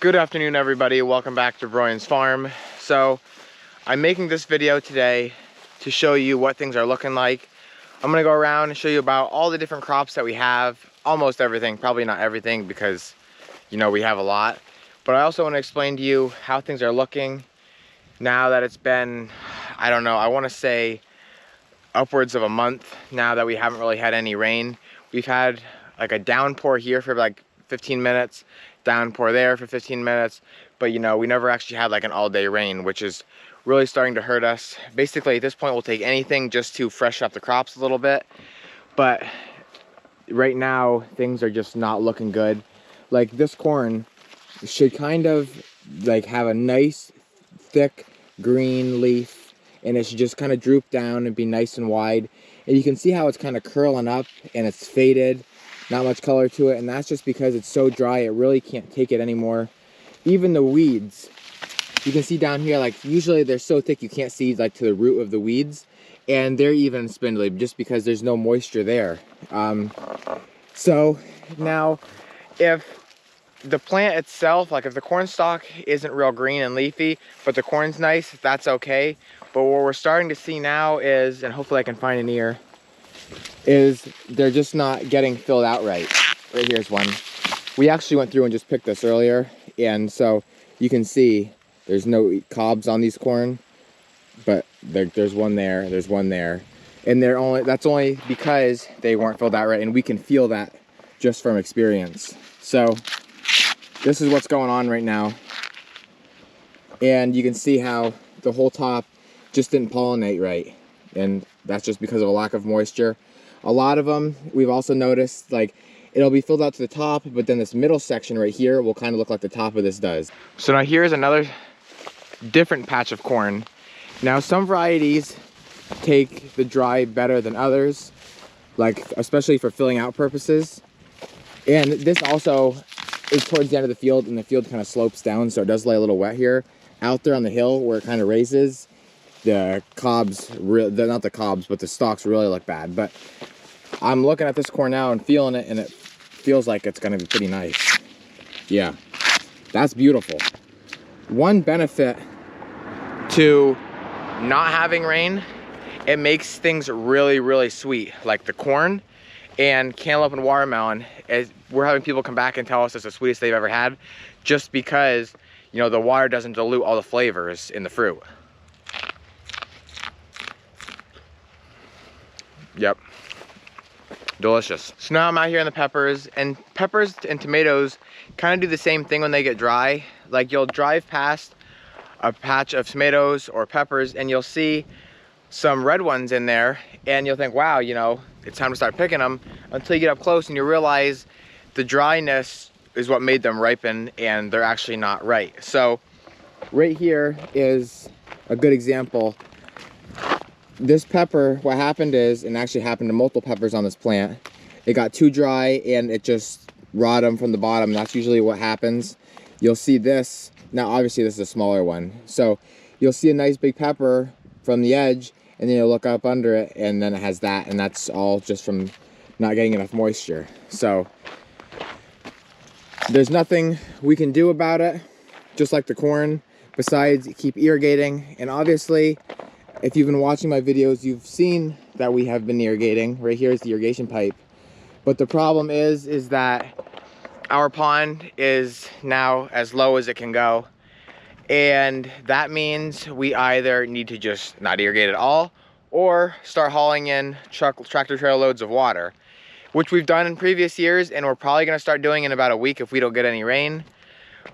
Good afternoon, everybody. Welcome back to Broyans farm. So I'm making this video today to show you what things are looking like. I'm gonna go around and show you about all the different crops that we have, almost everything, probably not everything because you know we have a lot. But I also want to explain to you how things are looking now that it's been, I don't know, I want to say upwards of a month now that we haven't really had any rain. We've had like a downpour here for like 15 minutes, downpour there for 15 minutes, but you know, we never actually had like an all-day rain, which is really starting to hurt us. Basically, at this point, we'll take anything just to freshen up the crops a little bit, but right now, things are just not looking good. Like this corn should kind of like have a nice, thick green leaf, and it should just kind of droop down and be nice and wide. And you can see how it's kind of curling up and it's faded. Not much color to it, and that's just because it's so dry it really can't take it anymore. Even the weeds, you can see down here, like usually they're so thick you can't see like to the root of the weeds, and they're even spindly just because there's no moisture there. So now if the plant itself, like if the corn stalk isn't real green and leafy but the corn's nice, that's okay. But what we're starting to see now is, and hopefully I can find an ear, is they're just not getting filled out right. Right here's one. We actually went through and just picked this earlier, and so you can see there's no cobs on these corn, but there's one there, there's one there, and that's only because they weren't filled out right, and we can feel that just from experience. So this is what's going on right now, and you can see how the whole top just didn't pollinate right, and that's just because of a lack of moisture. A lot of them, we've also noticed, like, it'll be filled out to the top, but then this middle section right here will kind of look like the top of this does. So now here's another different patch of corn. Now some varieties take the dry better than others, like especially for filling out purposes. And this also is towards the end of the field, and the field kind of slopes down, so it does lay a little wet here. Out there on the hill where it kind of raises, the cobs, not the cobs, but the stalks really look bad. But I'm looking at this corn now and feeling it, and it feels like it's gonna be pretty nice. Yeah, that's beautiful. One benefit to not having rain, it makes things really, really sweet. Like the corn and cantaloupe and watermelon, we're having people come back and tell us it's the sweetest they've ever had, just because, you know, the water doesn't dilute all the flavors in the fruit. Yep, delicious. So now I'm out here in the peppers and tomatoes kind of do the same thing when they get dry. Like you'll drive past a patch of tomatoes or peppers and you'll see some red ones in there, and you'll think, wow, you know, it's time to start picking them, until you get up close and you realize the dryness is what made them ripen and they're actually not right. So right here is a good example. This pepper, what happened is, and actually happened to multiple peppers on this plant, it got too dry and it just rotted them from the bottom. That's usually what happens. You'll see this, now obviously this is a smaller one, so you'll see a nice big pepper from the edge, and then you'll look up under it and then it has that, and that's all just from not getting enough moisture. So there's nothing we can do about it, just like the corn, besides keep irrigating. And obviously, if you've been watching my videos, you've seen that we have been irrigating. Right here is the irrigation pipe. But the problem is that our pond is now as low as it can go. And that means we either need to just not irrigate at all, or start hauling in tractor trailer loads of water, which we've done in previous years, and we're probably gonna start doing in about a week if we don't get any rain.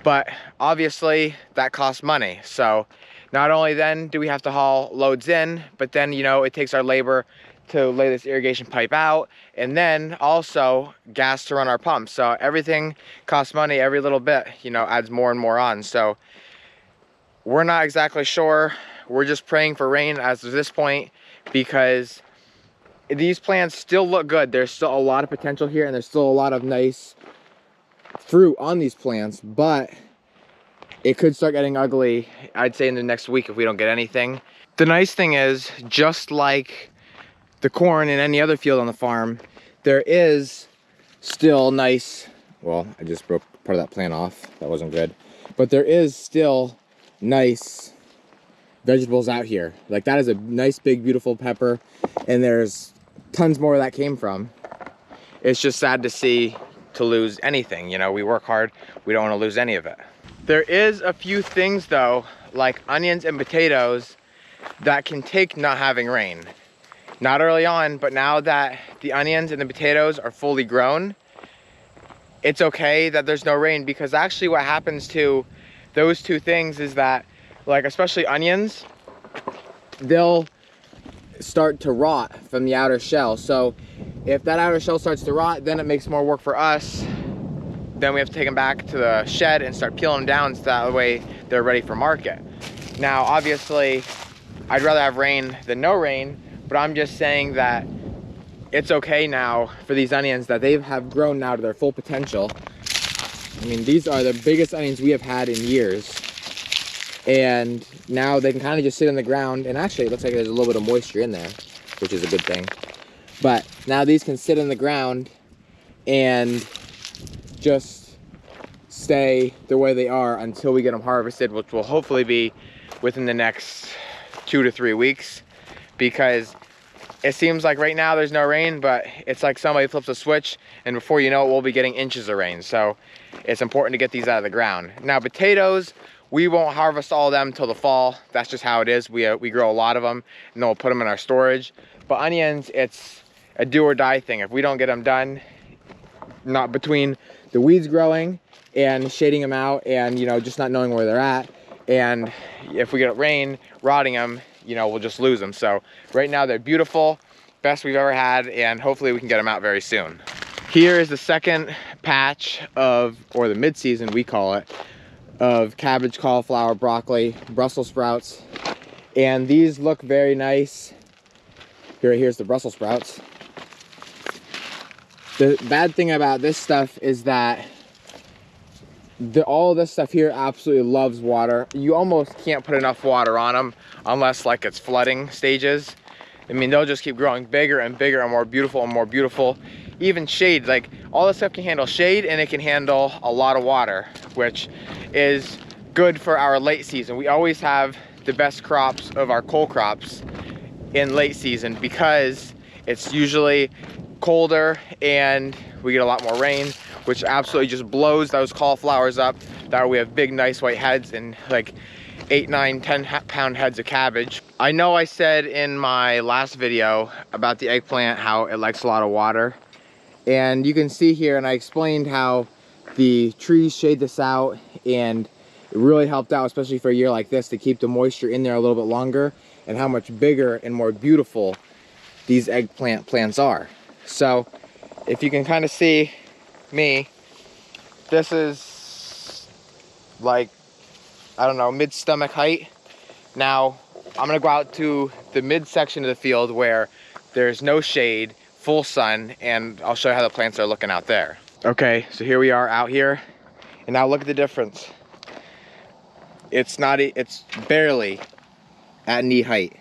But obviously that costs money. So not only then do we have to haul loads in, but then, you know, it takes our labor to lay this irrigation pipe out, and then also gas to run our pumps. So everything costs money. Every little bit, you know, adds more and more on. So we're not exactly sure. We're just praying for rain as of this point, because these plants still look good. There's still a lot of potential here, and there's still a lot of nice fruit on these plants, but it could start getting ugly, I'd say, in the next week if we don't get anything. The nice thing is, just like the corn in any other field on the farm, there is still nice, well, I just broke part of that plant off. That wasn't good. But there is still nice vegetables out here. Like that is a nice big beautiful pepper, and there's tons more where that came from. It's just sad to see to lose anything. You know, we work hard, we don't want to lose any of it. There is a few things though, like onions and potatoes, that can take not having rain. Not early on, but now that the onions and the potatoes are fully grown, it's okay that there's no rain, because actually what happens to those two things is that, like especially onions, they'll start to rot from the outer shell. So if that outer shell starts to rot, then it makes more work for us. Then we have to take them back to the shed and start peeling them down so that way they're ready for market. Now obviously I'd rather have rain than no rain, but I'm just saying that it's okay now for these onions that they have grown now to their full potential. I mean, these are the biggest onions we have had in years. And now they can kind of just sit on the ground, and actually it looks like there's a little bit of moisture in there, which is a good thing. But now these can sit on the ground and just stay the way they are until we get them harvested, which will hopefully be within the next 2 to 3 weeks, because it seems like right now there's no rain, but it's like somebody flips a switch and before you know it, we'll be getting inches of rain. So it's important to get these out of the ground. Now potatoes, we won't harvest all of them till the fall. That's just how it is. We grow a lot of them and then we'll put them in our storage. But onions, it's a do or die thing. If we don't get them done, not between the weeds growing and shading them out and, you know, just not knowing where they're at, and if we get rain rotting them, you know, we'll just lose them. So right now they're beautiful, best we've ever had, and hopefully we can get them out very soon. Here is the second patch of, or the mid-season we call it, of cabbage, cauliflower, broccoli, Brussels sprouts. And these look very nice. Here's the Brussels sprouts. The bad thing about this stuff is that all of this stuff here absolutely loves water. You almost can't put enough water on them unless like it's flooding stages. I mean, they'll just keep growing bigger and bigger and more beautiful and more beautiful. Even shade, like all this stuff can handle shade and it can handle a lot of water, which is good for our late season. We always have the best crops of our cole crops in late season because it's usually colder and we get a lot more rain, which absolutely just blows those cauliflowers up. That way we have big, nice white heads and like 8, 9, 10 pound heads of cabbage. I know I said in my last video about the eggplant how it likes a lot of water. And you can see here, and I explained how the trees shade this out, and it really helped out, especially for a year like this, to keep the moisture in there a little bit longer, and how much bigger and more beautiful these eggplant plants are. So if you can kind of see me, this is like, I don't know, mid-stomach height. Now I'm gonna go out to the mid-section of the field where there's no shade, full sun, and I'll show you how the plants are looking out there. Okay, so here we are out here, and now look at the difference. It's barely at knee height.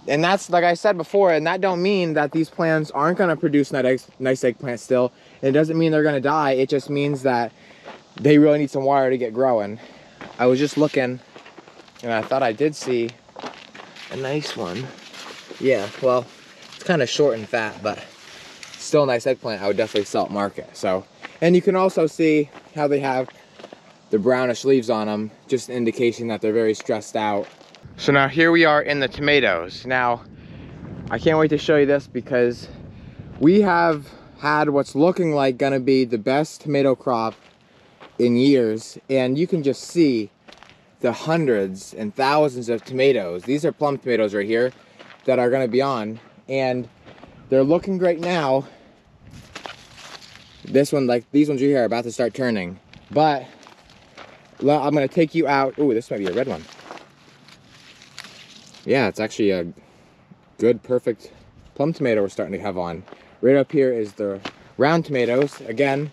And that's, like I said before, and that don't mean that these plants aren't gonna produce nice eggplant still. It doesn't mean they're gonna die, it just means that they really need some water to get growing. I was just looking, and I thought I did see a nice one. Yeah, well, it's kind of short and fat, but still a nice eggplant. I would definitely sell at market. So, and you can also see how they have the brownish leaves on them, just an indication that they're very stressed out. So now here we are in the tomatoes. Now, I can't wait to show you this because we have had what's looking like gonna be the best tomato crop in years, and you can just see the hundreds and thousands of tomatoes. These are plum tomatoes right here that are gonna be on, and they're looking great now. This one, like these ones right here, are about to start turning. But I'm gonna take you out. Ooh, this might be a red one. Yeah, it's actually a good, perfect plum tomato we're starting to have on. Right up here is the round tomatoes. Again,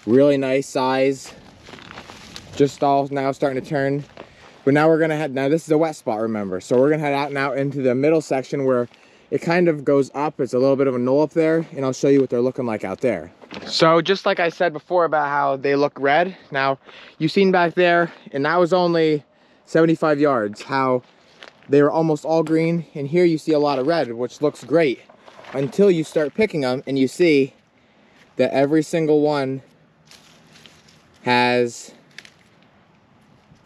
really nice size. Just all now starting to turn. But now we're gonna head, now this is a wet spot, remember. So we're gonna head out now into the middle section where it kind of goes up. It's a little bit of a knoll up there, and I'll show you what they're looking like out there. So just like I said before about how they look red, now you've seen back there, and that was only 75 yards, how they were almost all green, and here you see a lot of red, which looks great until you start picking them and you see that every single one has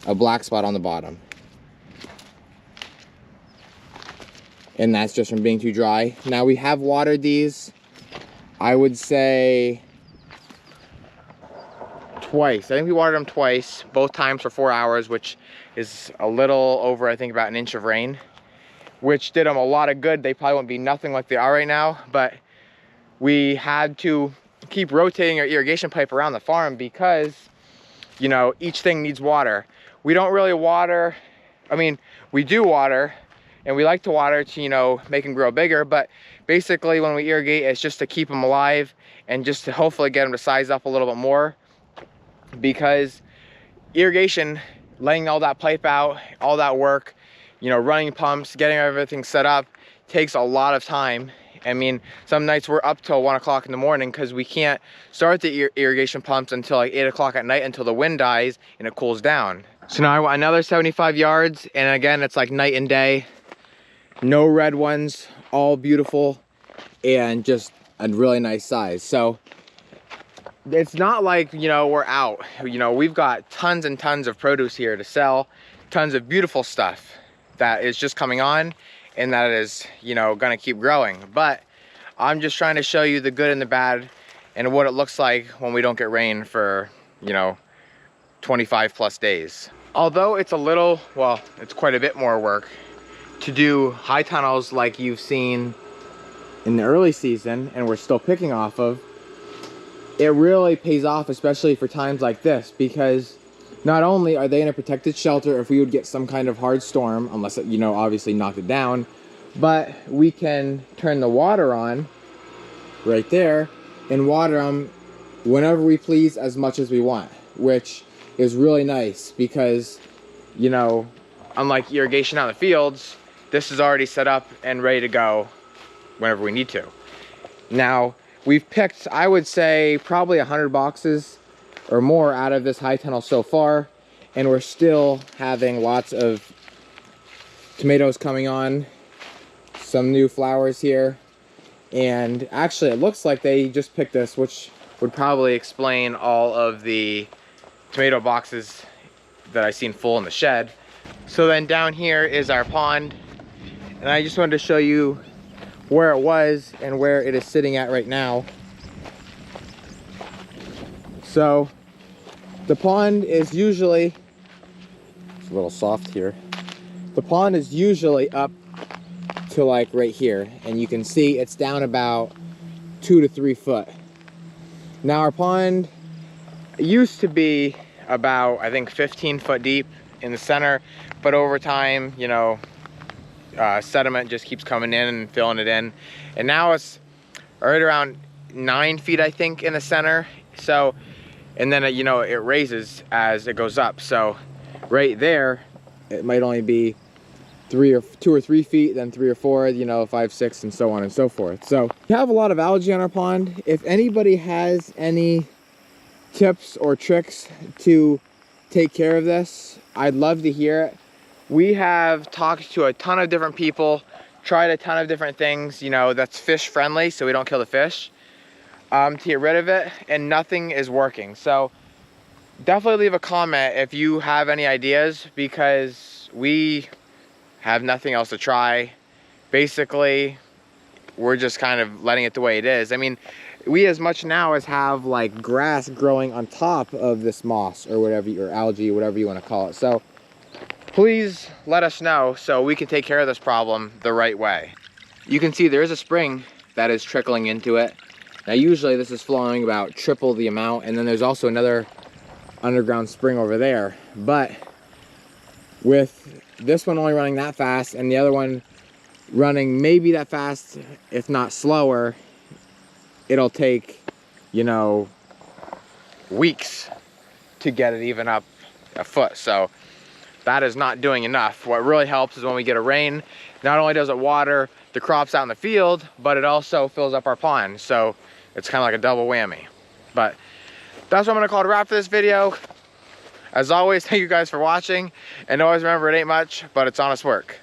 a black spot on the bottom. And that's just from being too dry. Now we have watered these, I would say twice. I think we watered them twice, both times for 4 hours, which is a little over, I think, about an inch of rain, which did them a lot of good. They probably won't be nothing like they are right now, but we had to keep rotating our irrigation pipe around the farm because, you know, each thing needs water. We don't really water, I mean, we do water, and we like to water to, you know, make them grow bigger, but basically when we irrigate, it's just to keep them alive and just to hopefully get them to size up a little bit more, because irrigation, laying all that pipe out, all that work, you know, running pumps, getting everything set up, takes a lot of time. I mean, some nights we're up till 1 o'clock in the morning because we can't start the irrigation pumps until like 8 o'clock at night, until the wind dies and it cools down. So now I want another 75 yards, and again, it's like night and day. No red ones, all beautiful, and just a really nice size. So it's not like, you know, we're out. You know, we've got tons and tons of produce here to sell, tons of beautiful stuff that is just coming on, and that is, you know, gonna keep growing. But I'm just trying to show you the good and the bad and what it looks like when we don't get rain for, you know, 25 plus days. Although it's a little, well, it's quite a bit more work to do high tunnels like you've seen in the early season and we're still picking off of, it really pays off, especially for times like this, because not only are they in a protected shelter if we would get some kind of hard storm, unless it, you know, obviously knocked it down, but we can turn the water on right there and water them whenever we please, as much as we want, which is really nice because, you know, unlike irrigation out in the fields, this is already set up and ready to go whenever we need to. Now, we've picked, I would say, probably 100 boxes or more out of this high tunnel so far, and we're still having lots of tomatoes coming on, some new flowers here, and actually it looks like they just picked this, which would probably explain all of the tomato boxes that I've seen full in the shed. So then down here is our pond, and I just wanted to show you where it was and where it is sitting at right now. So the pond is usually, it's a little soft here, the pond is usually up to like right here, and you can see it's down about 2 to 3 foot. Now our pond used to be about, I think, 15 foot deep in the center, but over time, you know, sediment just keeps coming in and filling it in, and now it's right around 9 feet, I think, in the center. So, and then you know, it raises as it goes up. So right there, it might only be 2 or 3 feet, then 3 or 4, you know, 5, 6, and so on and so forth. So we have a lot of algae on our pond. If anybody has any tips or tricks to take care of this, I'd love to hear it. We have talked to a ton of different people, tried a ton of different things, you know, that's fish friendly, so we don't kill the fish, to get rid of it, and nothing is working. So definitely leave a comment if you have any ideas, because we have nothing else to try. Basically, we're just kind of letting it the way it is. I mean, we as much now as have like grass growing on top of this moss or whatever, or algae, whatever you want to call it. So please let us know so we can take care of this problem the right way. You can see there is a spring that is trickling into it. Now usually this is flowing about triple the amount, and then there's also another underground spring over there. But with this one only running that fast and the other one running maybe that fast, if not slower, it'll take, you know, weeks to get it even up a foot. So that is not doing enough. What really helps is when we get a rain, not only does it water the crops out in the field, but it also fills up our pond. So it's kind of like a double whammy. But that's what I'm gonna call it a wrap for this video. As always, thank you guys for watching, and always remember, it ain't much, but it's honest work.